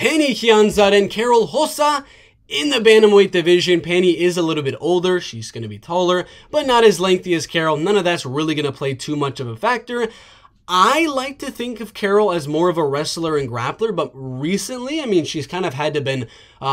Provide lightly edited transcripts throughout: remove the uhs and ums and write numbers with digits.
Pannie Kianzad and Karol Rosa in the bantamweight division. Pannie is a little bit older. She's going to be taller, but not as lengthy as Karol. None of that's really going to play too much of a factor. I like to think of Karol as more of a wrestler and grappler, but recently, I mean, she's kind of had to been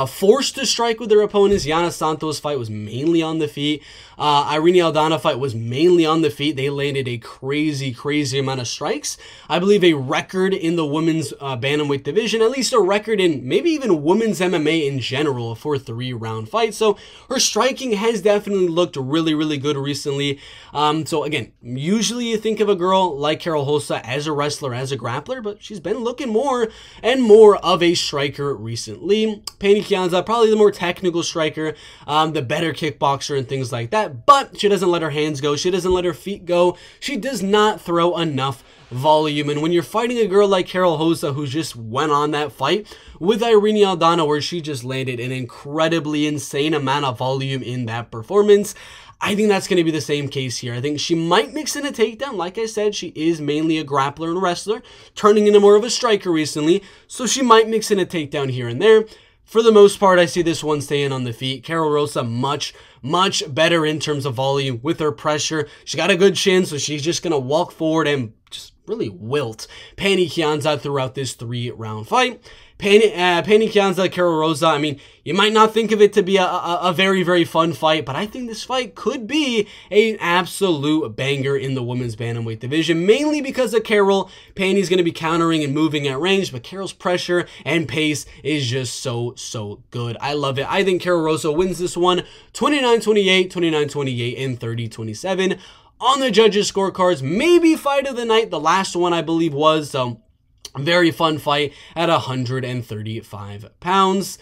forced to strike with her opponents. Yana Santos' fight was mainly on the feet. Irene Aldana fight was mainly on the feet. They landed a crazy amount of strikes. I believe a record in the women's bantamweight division, at least a record in maybe even women's MMA in general for a 3-round fight. So her striking has definitely looked really good recently. So again, usually you think of a girl like Karol Rosa as a wrestler, as a grappler, but she's been looking more and more of a striker recently. Pannie Kianzad, probably the more technical striker, the better kickboxer and things like that, but she doesn't let her hands go. She doesn't let her feet go. She does not throw enough volume. And when you're fighting a girl like Karol Rosa, who just went on that fight with Irene Aldana, where she just landed an incredibly insane amount of volume in that performance, I think that's going to be the same case here. I think she might mix in a takedown. Like I said, she is mainly a grappler and wrestler, turning into more of a striker recently, so she might mix in a takedown here and there. For the most part, I see this one staying on the feet. Karol Rosa much better in terms of volume with her pressure. She got a good chin, so she's just going to walk forward and just really wilt Pannie Kianzad throughout this 3-round fight. Pannie Kianzad, Karol Rosa, I mean, you might not think of it to be a very fun fight, but I think this fight could be an absolute banger in the women's bantamweight division, mainly because of Karol. Pannie's going to be countering and moving at range, but Karol's pressure and pace is just so good. I love it. I think Karol Rosa wins this one 29-28, 29-28, and 30-27. On the judges' scorecards, maybe fight of the night. The last one, I believe, was, so very fun fight at 135 pounds.